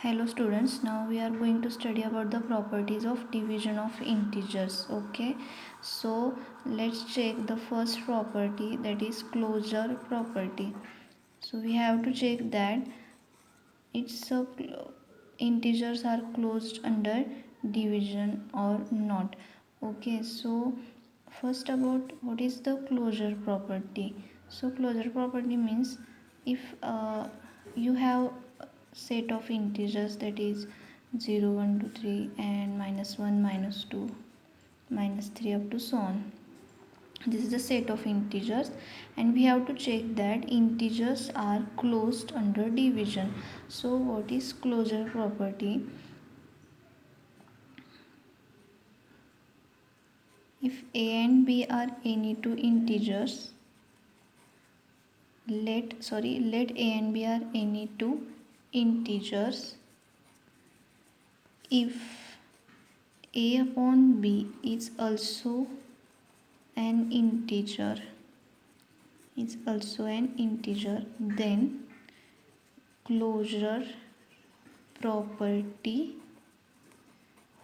Hello students, now we are going to study about the properties of division of integers. Okay, so let's check the first property, that is closure property. So we have to check that its integers are closed under division or not. Okay, so first about what is the closure property. So closure property means if you have set of integers, that is 0 1 2 3 and -1 -2 -3 up to so on. This is the set of integers and we have to check that integers are closed under division. So what is closure property? If a and b are any two integers, let a and b are any two integers if a upon b is also an integer, then closure property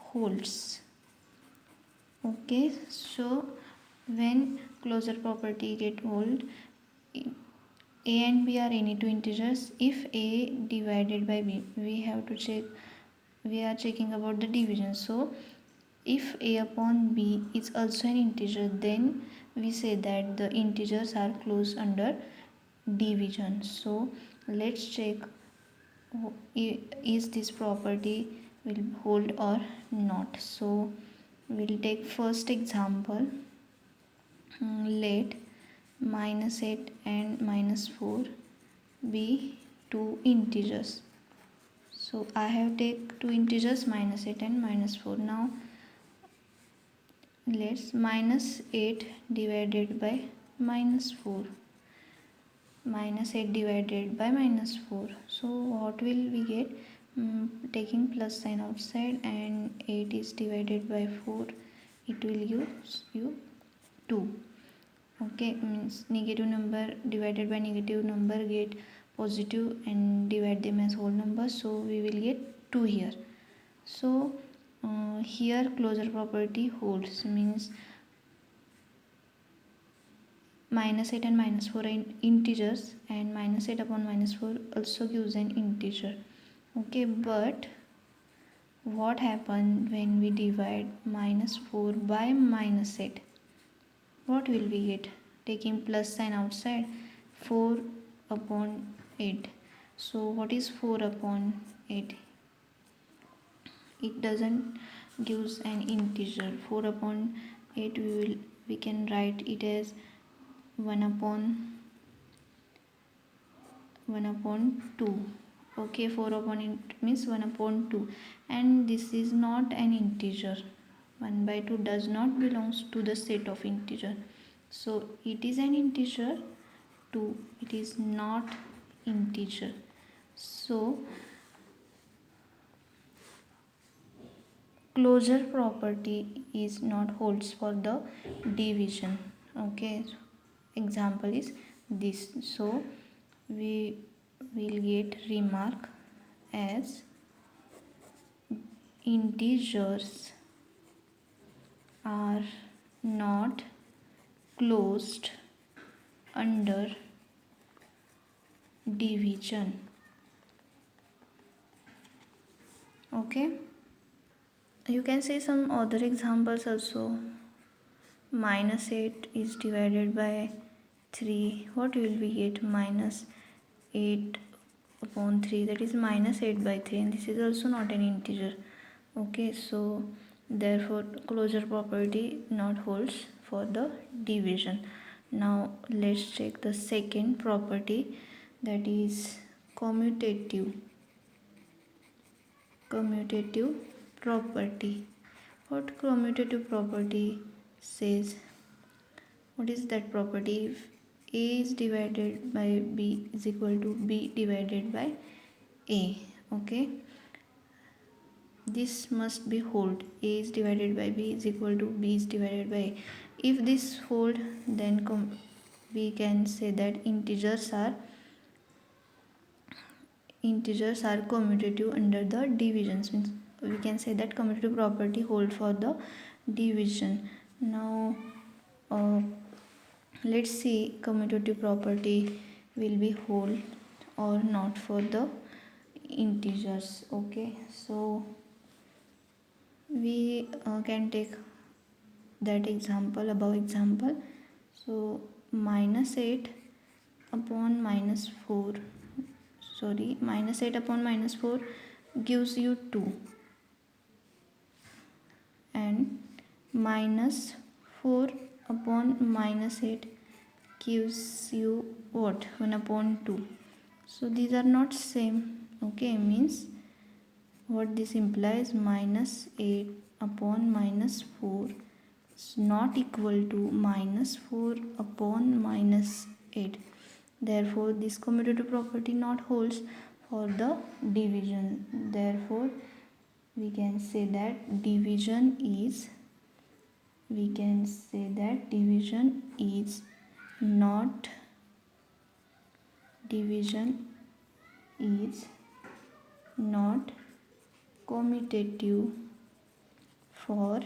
holds. Okay, so when closure property get hold, a and b are any two integers. If a divided by b, we have to check, we are checking about the division. So if a upon b is also an integer, then we say that the integers are closed under division. So let's check is this property will hold or not. So we'll take first example. Let -8 and -4 be two integers. So I have take two integers -8 and -4. Now let's -8 divided by -4, -8 divided by -4. So what will we get? Taking plus sign outside, and 8 is divided by 4, it will give you 2. Okay, means negative number divided by negative number get positive and divide them as whole number, so we will get 2 here. So here closure property holds, means -8 and -4 are integers, and -8 upon -4 also gives an integer. Okay, but what happens when we divide -4 by -8? What will we get? Taking plus sign outside, 4 upon 8. So what is 4 upon 8? It doesn't gives an integer. 4 upon 8 we can write it as 1 upon 2. Okay, 4 upon it means 1 upon 2, and this is not an integer. 1 by 2 does not belongs to the set of integer. So it is an integer. 2, it is not integer. So closure property is not holds for the division. Okay, example is this. So we will get remark as integers are not closed under division. Okay, you can see some other examples also. -8 is divided by 3. What will we get? -8 upon 3, that is -8 by 3, and this is also not an integer. Okay, so therefore closure property not holds for the division. Now let's check the second property, that is commutative property. What commutative property says? What is that property? If a is divided by b is equal to b divided by a. Okay, this must be hold. A is divided by b is equal to b is divided by a. If this hold, then we can say that integers are integers are commutative under the divisions. Means we can say that commutative property hold for the division. Now let's see commutative property will be hold or not for the integers. Okay, so we can take that example, above example. So minus 8 upon minus 4, sorry, minus 8 upon minus 4 gives you 2, and minus 4 upon minus 8 gives you what, 1 upon 2. So these are not same. Okay, means what this implies, minus 8 upon minus 4 is not equal to minus 4 upon minus 8. Therefore this commutative property not holds for the division. Therefore we can say that division is not commutative for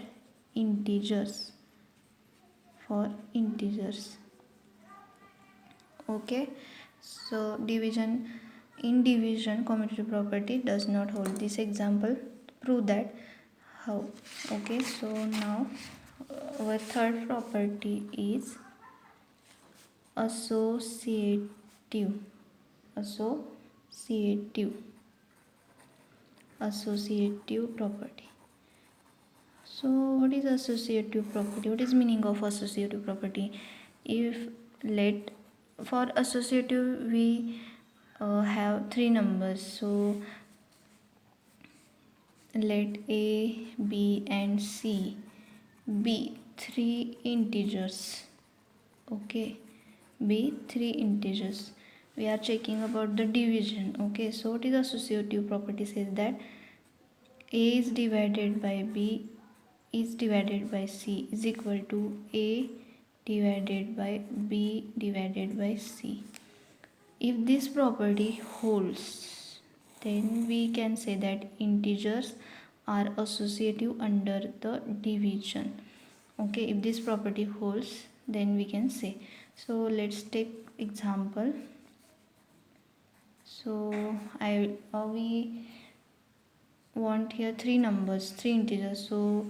integers. Okay, so division commutative property does not hold. This example prove that. How? Okay, so now our third property is associative property. So what is associative property? What is meaning of associative property? If for associative we have three numbers. So let A, B and C be three integers. Okay, be three integers. We are checking about the division. Okay, so what is associative property? Says that A is divided by B is divided by C is equal to A divided by B divided by C. If this property holds, then we can say that integers are associative under the division. Okay, if this property holds, then we can say. So let's take example. So we want here three integers. So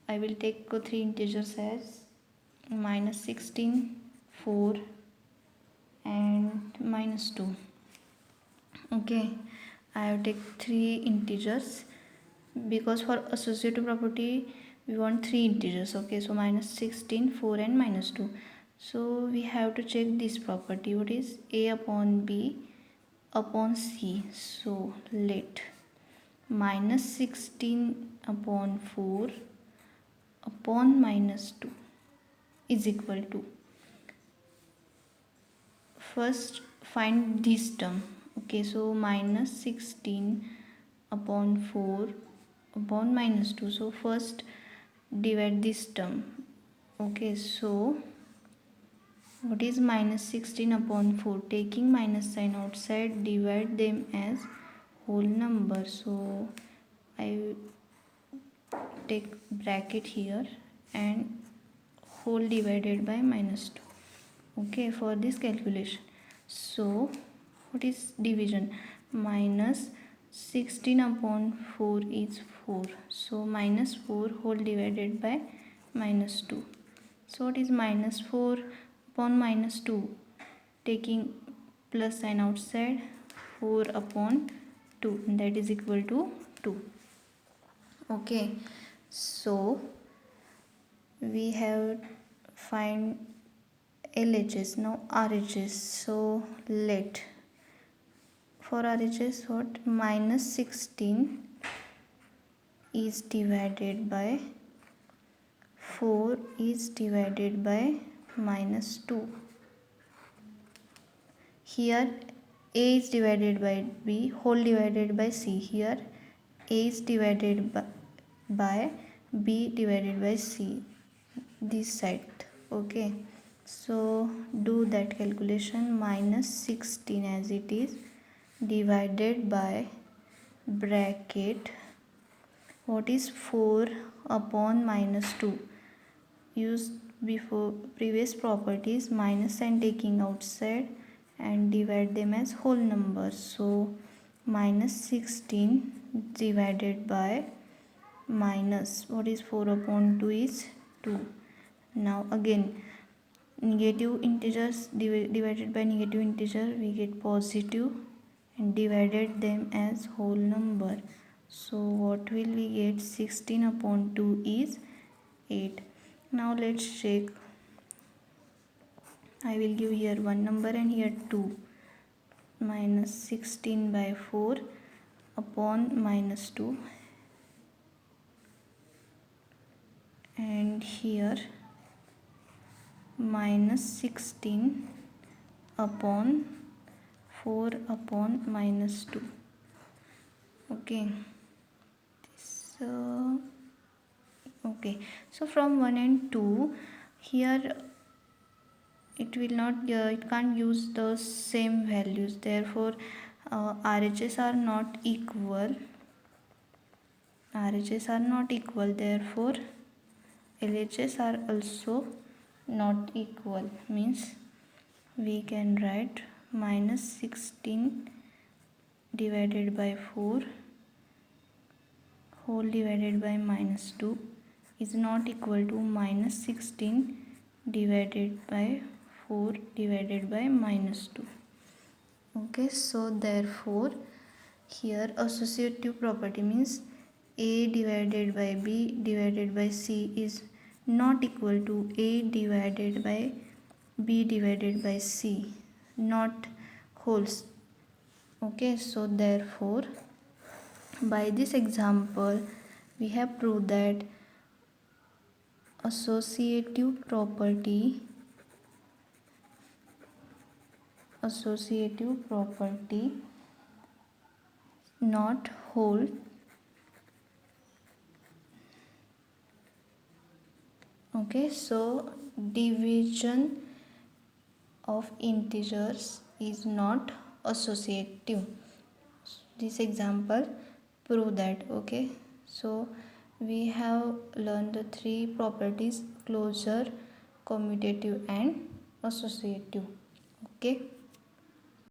I will take three integers as minus 16, 4 and minus 2. Okay, I have take three integers because for associative property we want three integers. Okay, so minus 16, 4 and minus 2. So we have to check this property. What is A upon B upon C? So let minus 16 upon 4 upon minus 2 is equal to, first find this term. Okay, so minus 16 upon 4 upon minus 2. So first divide this term. Okay, so what is minus 16 upon 4? Taking minus sign outside, divide them as whole number. So I take bracket here and whole divided by minus 2. Okay, for this calculation. So what is division? Minus 16 upon 4 is 4. So minus 4 whole divided by minus 2. So what is minus 4 upon minus 2? Taking plus sign outside, 4 upon 2, that is equal to 2. Okay, so we have find LHS. Now RHS. So let for RHS what, minus 16 is divided by 4 is divided by minus 2. Here A is divided by B whole divided by C. Here A is divided by B divided by C, this side. Okay, so do that calculation. Minus 16 as it is divided by bracket what is 4 upon minus 2. Use before previous properties, minus and taking outside and divide them as whole numbers. So minus 16 divided by minus what is 4 upon 2 is 2. Now again negative integers divided by negative integer, we get positive and divided them as whole number. So what will we get? 16 upon 2 is 8. Now let's check. I will give here one number and here 2. Minus 16 by 4 upon minus 2, and here minus 16 upon 4 upon minus 2. Okay, so okay, so from 1 and 2 here it will not it can't use the same values, therefore RHS are not equal. RHS are not equal, therefore LHS are also not equal. Means we can write minus 16 divided by 4 whole divided by minus 2 is not equal to minus 16 divided by 4 divided by minus 2. Okay, so therefore here associative property means A divided by B divided by C is not equal to A divided by B divided by C, not wholes. Okay, so therefore by this example we have proved that associative property not whole. Okay, so division of integers is not associative. This example prove that. Okay, so we have learned the three properties: closure, commutative and associative. Okay.